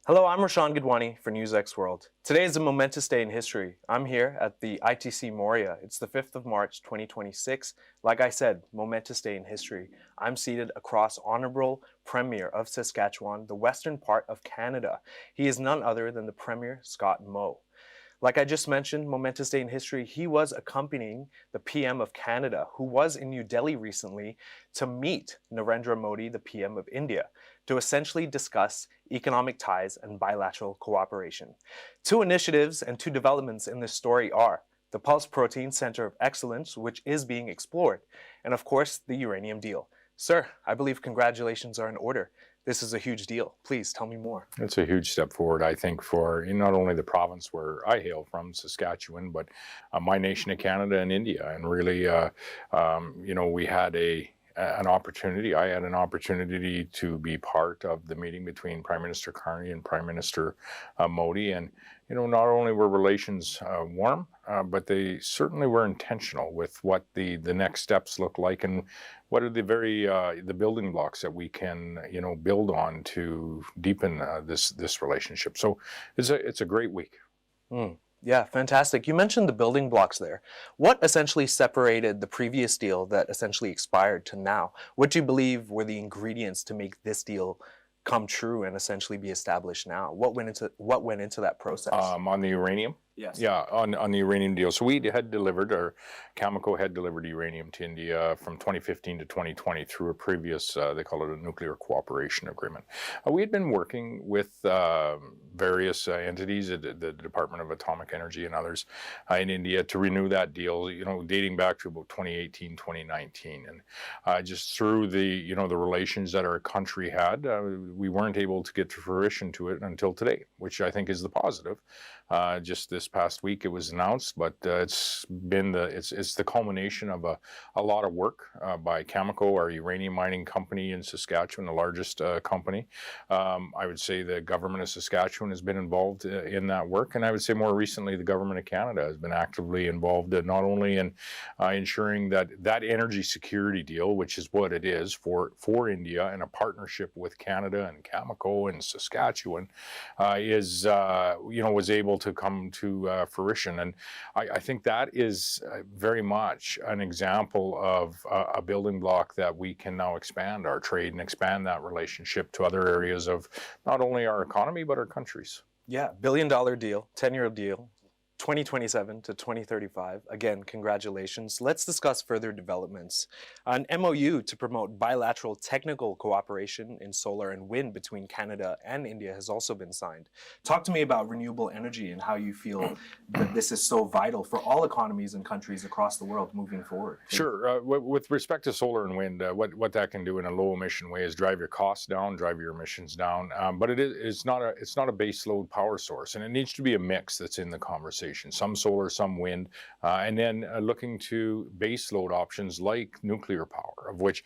Hello, I'm Rashan Gidwani for NewsX World. Today is a momentous day in history. I'm here at the ITC Moria. It's the 5th of March, 2026. Like I said, momentous day in history. I'm seated across Honorable Premier of Saskatchewan, the western part of Canada. He is none other than the Premier Scott Moe. Like I just mentioned, momentous day in history, he was accompanying the PM of Canada, who was in New Delhi recently to meet Narendra Modi, the PM of India, to essentially discuss economic ties and bilateral cooperation. Two initiatives and two developments in this story are the Pulse Protein Center of Excellence, which is being explored, and of course, the uranium deal. Sir, I believe congratulations are in order. This is a huge deal. Please tell me more. It's a huge step forward, I think, for not only the province where I hail from, Saskatchewan, but my nation of Canada and India. And really, we had an opportunity. I had an opportunity to be part of the meeting between Prime Minister Carney and Prime Minister Modi. And, not only were relations warm, but they certainly were intentional with what the next steps look like and what are the building blocks that we can, build on to deepen this relationship. So it's a great week. Yeah, fantastic. You mentioned the building blocks there. What essentially separated the previous deal that essentially expired to now? What do you believe were the ingredients to make this deal come true and essentially be established now? What went into that process? On the uranium? Yes. Yeah, on the uranium deal. So Cameco had delivered uranium to India from 2015 to 2020 through a previous, they call it a nuclear cooperation agreement. We had been working with various entities, the Department of Atomic Energy and others in India to renew that deal, dating back to about 2018, 2019. And just through the relations that our country had, we weren't able to get to fruition to it until today, which I think is the positive. Just this past week it was announced, but it's the culmination of a lot of work by Cameco, our uranium mining company in Saskatchewan, the largest company. I would say the government of Saskatchewan has been involved in that work, and I would say more recently the government of Canada has been actively involved not only in ensuring that energy security deal, which is what it is for India, and a partnership with Canada and Cameco and Saskatchewan, was able to come to fruition. And I think that is very much an example of a building block that we can now expand our trade and expand that relationship to other areas of not only our economy, but our countries. Yeah, billion-dollar deal, 10-year deal. 2027 to 2035. Again, congratulations. Let's discuss further developments. An MOU to promote bilateral technical cooperation in solar and wind between Canada and India has also been signed. Talk to me about renewable energy and how you feel that this is so vital for all economies and countries across the world moving forward. Sure. With respect to solar and wind, what that can do in a low emission way is drive your costs down, drive your emissions down. But it's not a base load power source, and it needs to be a mix that's in the conversation. Some solar, some wind, and then looking to base load options like nuclear power, of which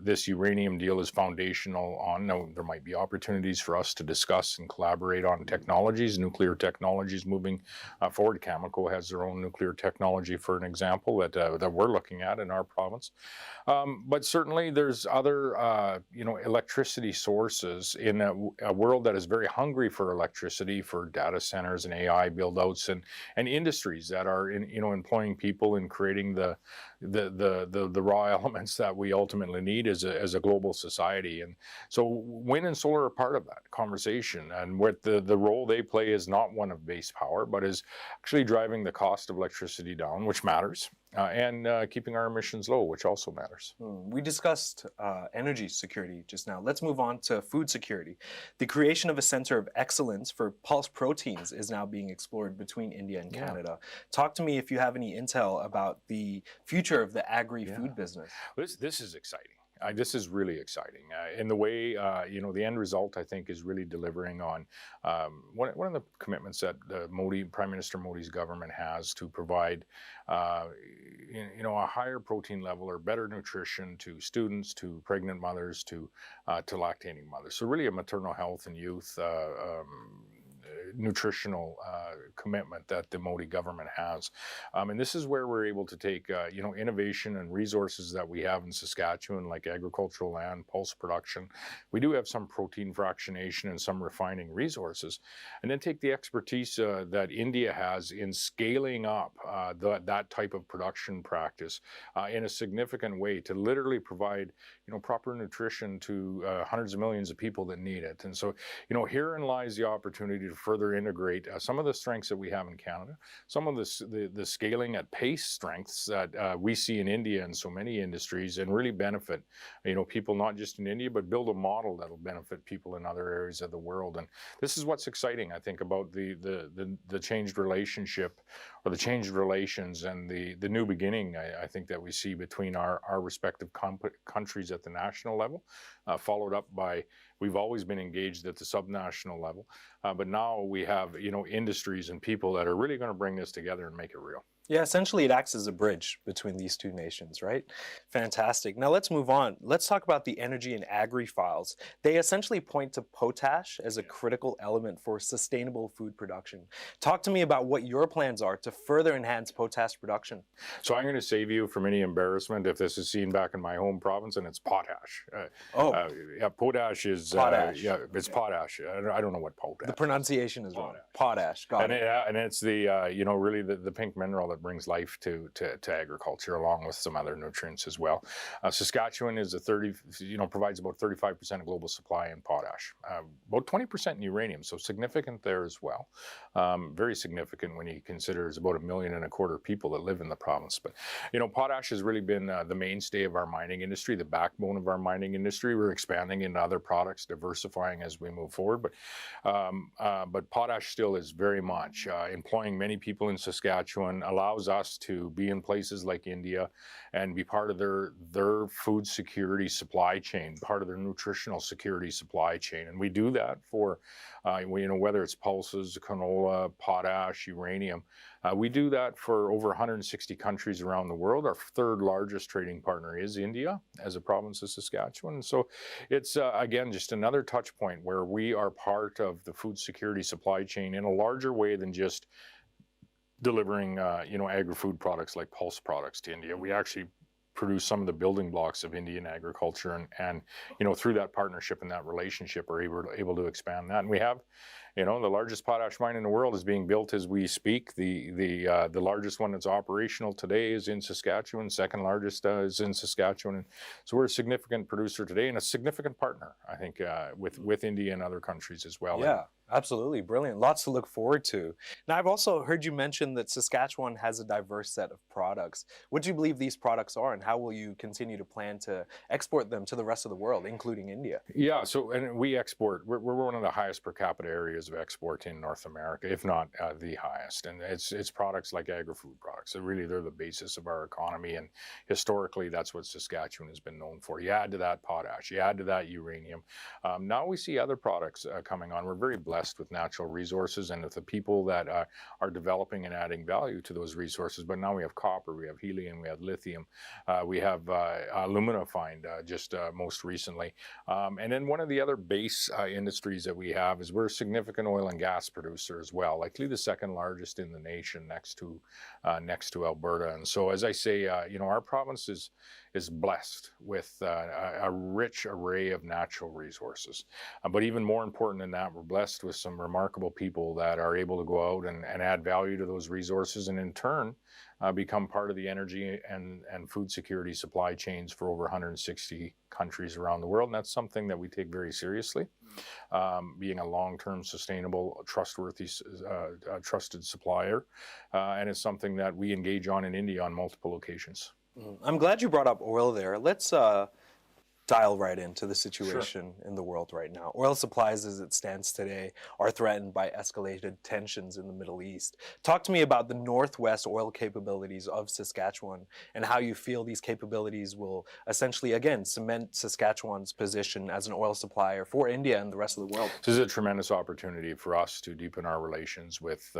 this uranium deal is foundational on. Now, there might be opportunities for us to discuss and collaborate on technologies, nuclear technologies moving forward. Cameco has their own nuclear technology, for an example, that we're looking at in our province. But certainly there's other, electricity sources in a world that is very hungry for electricity, for data centers and AI build-outs and industries that are employing people and creating the raw elements that we ultimately need as a global society. And so wind and solar are part of that conversation, and what the role they play is not one of base power, but is actually driving the cost of electricity down, which matters, and keeping our emissions low, which also matters. We discussed energy security just now. Let's move on to food security. The creation of a center of excellence for pulse proteins is now being explored between India and Canada. Talk to me if you have any intel about the future of the agri-food business. This is exciting. This is really exciting in the way, the end result, I think, is really delivering on one of the commitments that Prime Minister Modi's government has to provide, a higher protein level or better nutrition to students, to pregnant mothers, to lactating mothers. So really a maternal health and youth nutritional commitment that the Modi government has. And this is where we're able to take, innovation and resources that we have in Saskatchewan, like agricultural land, pulse production. We do have some protein fractionation and some refining resources, and then take the expertise that India has in scaling up that type of production practice in a significant way to literally provide, proper nutrition to hundreds of millions of people that need it. And so, herein lies the opportunity to further integrate some of the strengths that we have in Canada, some of the scaling at pace strengths that we see in India and so many industries, and really benefit, people not just in India, but build a model that'll benefit people in other areas of the world. And this is what's exciting, I think, about the changed relationship, or the changed relations, and the new beginning, I think, that we see between our respective countries at the national level, followed up by, we've always been engaged at the subnational level, but now we have, industries and people that are really going to bring this together and make it real. Yeah, essentially it acts as a bridge between these two nations, right? Fantastic. Now let's move on. Let's talk about the energy and agri files. They essentially point to potash as a critical element for sustainable food production. Talk to me about what your plans are to further enhance potash production. So I'm going to save you from any embarrassment if this is seen back in my home province, and it's potash. Potash is potash. It's potash. I don't know what potash. The pronunciation is wrong. Potash. Got it. And it's the really the pink mineral that brings life to agriculture, along with some other nutrients as well. Saskatchewan is provides about 35% of global supply in potash, about 20% in uranium, so significant there as well. Very significant when you consider there's about 1.25 million people that live in the province. But potash has really been the mainstay of our mining industry, the backbone of our mining industry. We're expanding into other products, diversifying as we move forward. But potash still is very much employing many people in Saskatchewan, allows us to be in places like India and be part of their food security supply chain, part of their nutritional security supply chain. And we do that for, whether it's pulses, canola, potash, uranium. We do that for over 160 countries around the world. Our third largest trading partner is India as a province of Saskatchewan. So it's, again, just another touch point where we are part of the food security supply chain in a larger way than just delivering, agri-food products like pulse products to India. We actually produce some of the building blocks of Indian agriculture, and through that partnership and that relationship, are able to expand that. And we have, the largest potash mine in the world is being built as we speak. The largest one that's operational today is in Saskatchewan. Second largest is in Saskatchewan. And so we're a significant producer today and a significant partner, I think, with India and other countries as well. Yeah. Absolutely. Brilliant. Lots to look forward to. Now, I've also heard you mention that Saskatchewan has a diverse set of products. What do you believe these products are, and how will you continue to plan to export them to the rest of the world, including India? Yeah, and we export. We're one of the highest per capita areas of export in North America, if not the highest. And it's products like agri-food products. They're the basis of our economy, and historically, that's what Saskatchewan has been known for. You add to that potash, you add to that uranium. Now we see other products coming on. We're very blessed with natural resources and with the people that are developing and adding value to those resources. But now we have copper, we have helium, we have lithium, we have alumina find just most recently. And then one of the other base industries that we have is we're a significant oil and gas producer as well, likely the second largest in the nation next to Alberta. And so, as I say, our province is blessed with a rich array of natural resources. But even more important than that, we're blessed with some remarkable people that are able to go out and add value to those resources, and in turn become part of the energy and food security supply chains for over 160 countries around the world. And that's something that we take very seriously, being a long-term, sustainable, trustworthy, trusted supplier. And it's something that we engage on in India on multiple occasions. I'm glad you brought up oil there. Let's dial right into the situation in the world right now. Oil supplies as it stands today are threatened by escalated tensions in the Middle East. Talk to me about the Northwest oil capabilities of Saskatchewan and how you feel these capabilities will essentially, again, cement Saskatchewan's position as an oil supplier for India and the rest of the world. This is a tremendous opportunity for us to deepen our relations with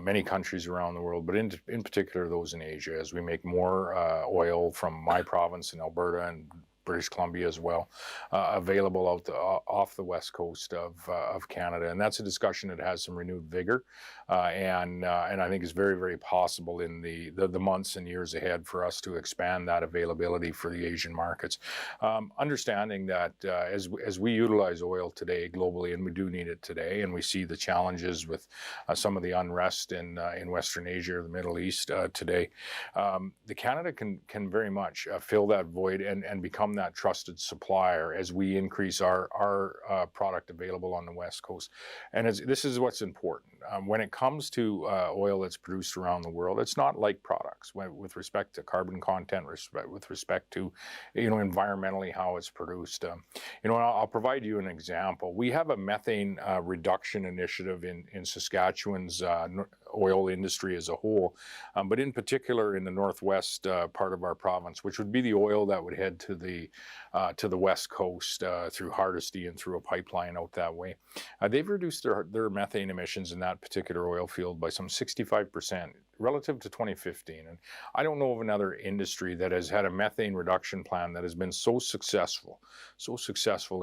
many countries around the world, but in particular those in Asia, as we make more oil from my province in Alberta and British Columbia as well, available out off the west coast of Canada. And that's a discussion that has some renewed vigor, and I think is very, very possible in the months and years ahead for us to expand that availability for the Asian markets. Understanding that as we utilize oil today globally, and we do need it today, and we see the challenges with some of the unrest in Western Asia or the Middle East today, the Canada can very much fill that void and become that trusted supplier as we increase our product available on the West Coast. And this is what's important. When it comes to oil that's produced around the world, it's not like products with respect to carbon content, with respect to, environmentally how it's produced. I'll provide you an example. We have a methane reduction initiative in Saskatchewan's oil industry as a whole, but in particular in the northwest part of our province, which would be the oil that would head to the west coast through Hardisty and through a pipeline out that way. They've reduced their methane emissions in that particular oil field by some 65% relative to 2015. And I don't know of another industry that has had a methane reduction plan that has been so successful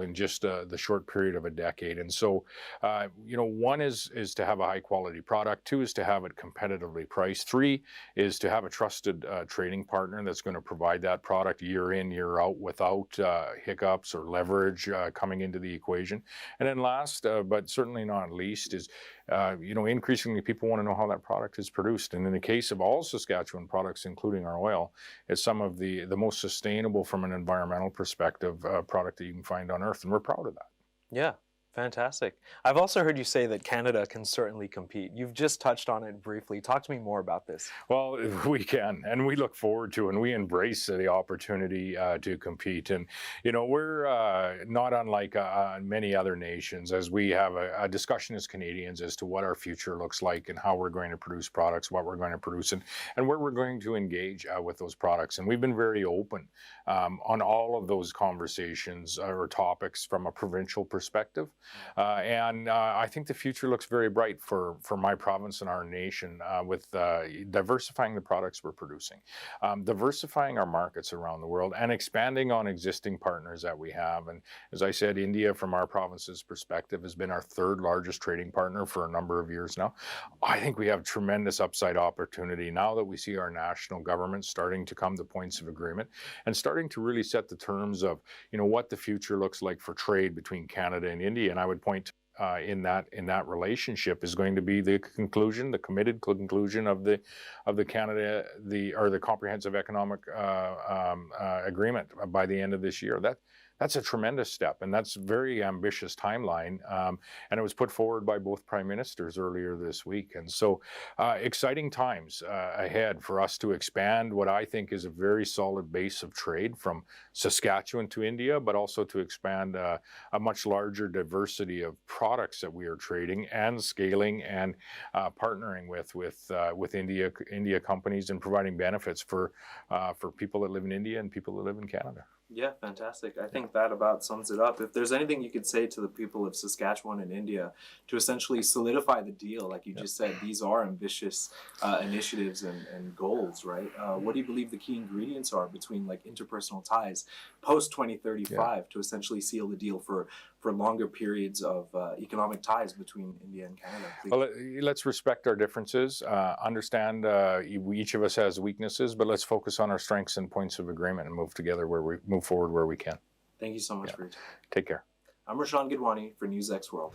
in just the short period of a decade. And so, one is to have a high quality product. Two is to have it competitively priced. Three is to have a trusted trading partner that's going to provide that product year in, year out without hiccups or leverage coming into the equation. And then last, but certainly not least, is increasingly people want to know how that product is produced. And in the case of all Saskatchewan products, including our oil, it's some of the most sustainable from an environmental perspective product that you can find on Earth. And we're proud of that. Yeah. Fantastic. I've also heard you say that Canada can certainly compete. You've just touched on it briefly. Talk to me more about this. Well, we can, and we look forward to, and we embrace the opportunity to compete. And, we're not unlike many other nations, as we have a discussion as Canadians as to what our future looks like and how we're going to produce products, what we're going to produce, and where we're going to engage with those products. And we've been very open on all of those conversations or topics from a provincial perspective. And I think the future looks very bright for my province and our nation with diversifying the products we're producing, diversifying our markets around the world, and expanding on existing partners that we have. And as I said, India, from our province's perspective, has been our third largest trading partner for a number of years now. I think we have tremendous upside opportunity now that we see our national government starting to come to points of agreement and starting to really set the terms of, what the future looks like for trade between Canada and India. And I would point in that relationship is going to be the committed conclusion of the comprehensive economic agreement by the end of this year. That's a tremendous step, and that's a very ambitious timeline, and it was put forward by both prime ministers earlier this week. And so exciting times ahead for us to expand what I think is a very solid base of trade from Saskatchewan to India, but also to expand a much larger diversity of products that we are trading and scaling and partnering with India companies and providing benefits for people that live in India and people that live in Canada. Yeah, fantastic. I think that about sums it up. If there's anything you could say to the people of Saskatchewan and India to essentially solidify the deal, like you just said, these are ambitious initiatives and goals, right? What do you believe the key ingredients are between interpersonal ties post 2035 to essentially seal the deal for longer periods of economic ties between India and Canada? Please. Well, let's respect our differences, understand each of us has weaknesses, but let's focus on our strengths and points of agreement and move forward where we can. Thank you so much for your time. Take care. I'm Rashawn Gidwani for NewsX World.